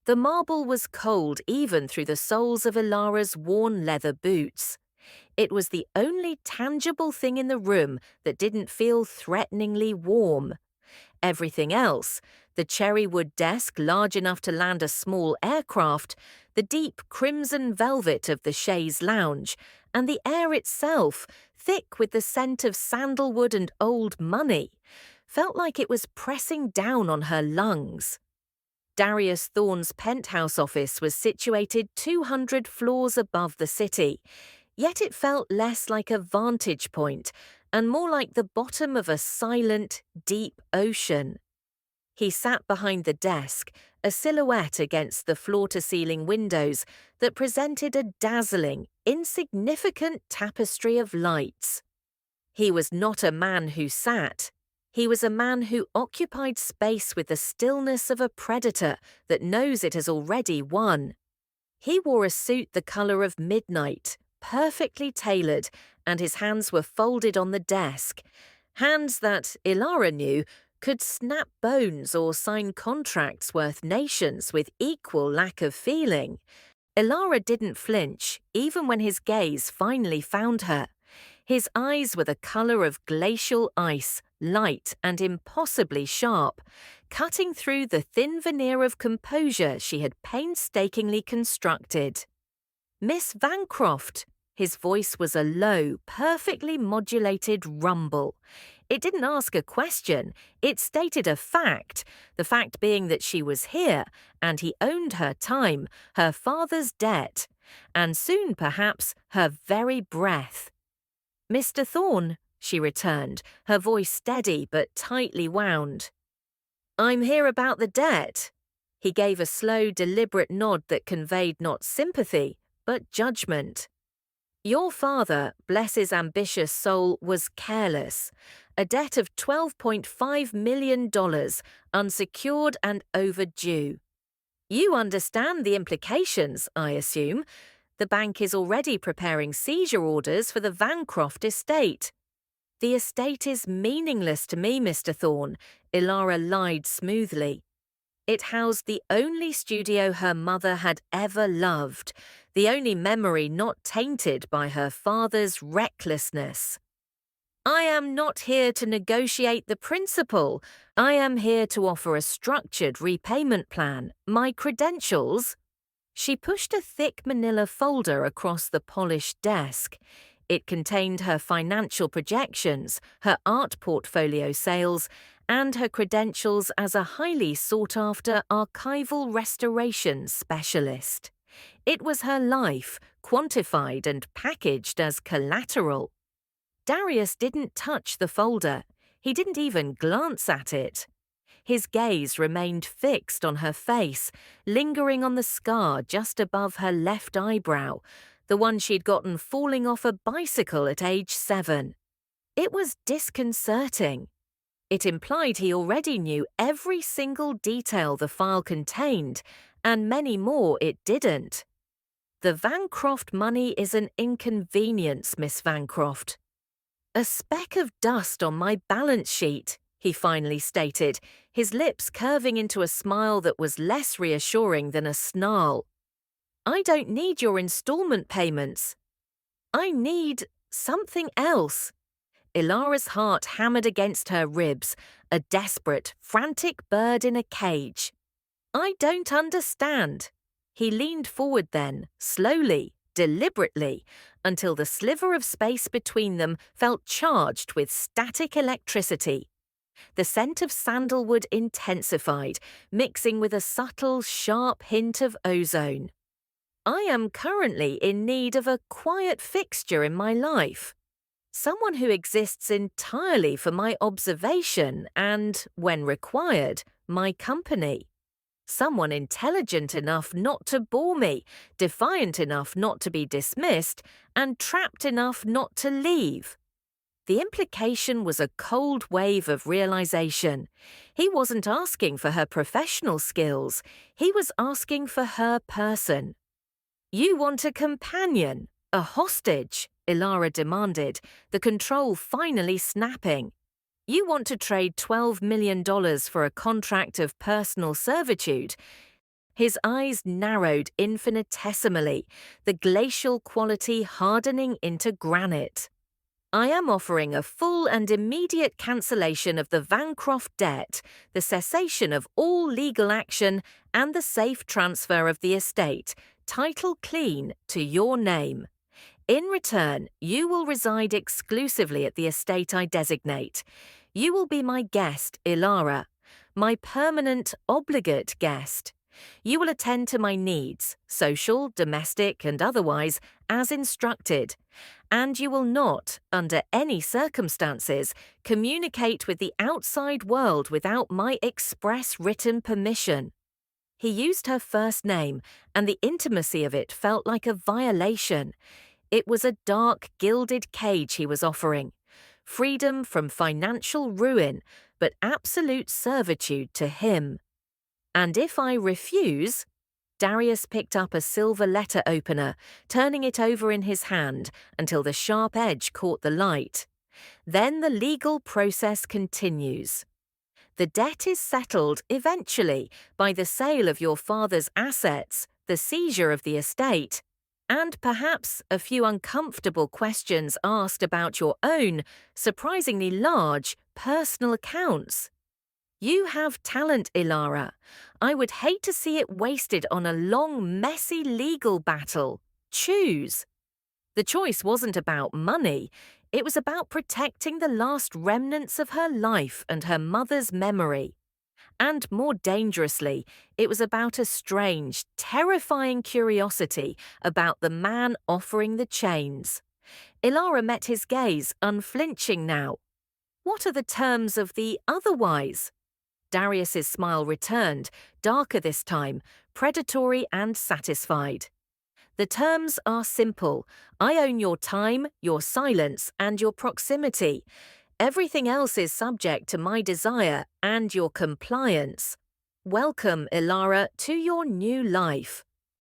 The marble was cold even through the soles of Ilara's worn leather boots. It was the only tangible thing in the room that didn't feel threateningly warm. Everything else, the cherry wood desk large enough to land a small aircraft, the deep crimson velvet of the chaise lounge, and the air itself, thick with the scent of sandalwood and old money, felt like it was pressing down on her lungs. Darius Thorne's penthouse office was situated 200 floors above the city, yet it felt less like a vantage point and more like the bottom of a silent, deep ocean. He sat behind the desk, a silhouette against the floor-to-ceiling windows that presented a dazzling, insignificant tapestry of lights. He was not a man who sat. He was a man who occupied space with the stillness of a predator that knows it has already won. He wore a suit the color of midnight, perfectly tailored, and his hands were folded on the desk. Hands that, Ilara knew, could snap bones or sign contracts worth nations with equal lack of feeling. Ilara didn't flinch, even when his gaze finally found her. His eyes were the color of glacial ice, light and impossibly sharp, cutting through the thin veneer of composure she had painstakingly constructed. "Miss Vancroft." His voice was a low, perfectly modulated rumble. It didn't ask a question, it stated a fact, the fact being that she was here, and he owned her time, her father's debt, and soon, perhaps, her very breath. "Mr. Thorne," she returned, her voice steady but tightly wound. "I'm here about the debt." He gave a slow, deliberate nod that conveyed not sympathy, but judgment. "Your father, bless his ambitious soul, was careless. A debt of $12.5 million, unsecured and overdue. You understand the implications, I assume. The bank is already preparing seizure orders for the Vancroft estate." "The estate is meaningless to me, Mr. Thorne," Ilara lied smoothly. It housed the only studio her mother had ever loved, the only memory not tainted by her father's recklessness. "I am not here to negotiate the principal. I am here to offer a structured repayment plan. My credentials—" She pushed a thick manila folder across the polished desk. It contained her financial projections, her art portfolio sales, and her credentials as a highly sought-after archival restoration specialist. It was her life, quantified and packaged as collateral. Darius didn't touch the folder. He didn't even glance at it. His gaze remained fixed on her face, lingering on the scar just above her left eyebrow, the one she'd gotten falling off a bicycle at age 7. It was disconcerting. It implied he already knew every single detail the file contained, and many more it didn't. "The Vancroft money is an inconvenience, Miss Vancroft." "A speck of dust on my balance sheet," he finally stated, his lips curving into a smile that was less reassuring than a snarl. "I don't need your installment payments. I need something else." Ilara's heart hammered against her ribs, a desperate, frantic bird in a cage. "I don't understand." He leaned forward then, slowly, deliberately, until the sliver of space between them felt charged with static electricity. The scent of sandalwood intensified, mixing with a subtle, sharp hint of ozone. "I am currently in need of a quiet fixture in my life. Someone who exists entirely for my observation and, when required, my company. Someone intelligent enough not to bore me, defiant enough not to be dismissed, and trapped enough not to leave." The implication was a cold wave of realization. He wasn't asking for her professional skills. He was asking for her person. "You want a companion, a hostage?" Ilara demanded, the control finally snapping. "You want to trade $12 million for a contract of personal servitude? His eyes narrowed infinitesimally, the glacial quality hardening into granite. I am offering a full and immediate cancellation of the Vancroft debt, the cessation of all legal action, and the safe transfer of the estate, title clean, to your name. In return, you will reside exclusively at the estate I designate. You will be my guest, Ilara, my permanent, obligate guest. You will attend to my needs, social, domestic, and otherwise, as instructed, and you will not, under any circumstances, communicate with the outside world without my express written permission. He used her first name, and the intimacy of it felt like a violation. It was a dark, gilded cage he was offering. Freedom from financial ruin, but absolute servitude to him. And if I refuse... Darius picked up a silver letter opener, turning it over in his hand until the sharp edge caught the light. Then the legal process continues. The debt is settled eventually by the sale of your father's assets, the seizure of the estate, and perhaps a few uncomfortable questions asked about your own, surprisingly large, personal accounts. You have talent, Ilara. I would hate to see it wasted on a long, messy legal battle. Choose. The choice wasn't about money. It was about protecting the last remnants of her life and her mother's memory. And more dangerously, it was about a strange, terrifying curiosity about the man offering the chains. Ilara met his gaze, unflinching now. What are the terms of the otherwise? Darius's smile returned, darker this time, predatory and satisfied. The terms are simple. I own your time, your silence, and your proximity. Everything else is subject to my desire and your compliance. Welcome, Ilara, to your new life.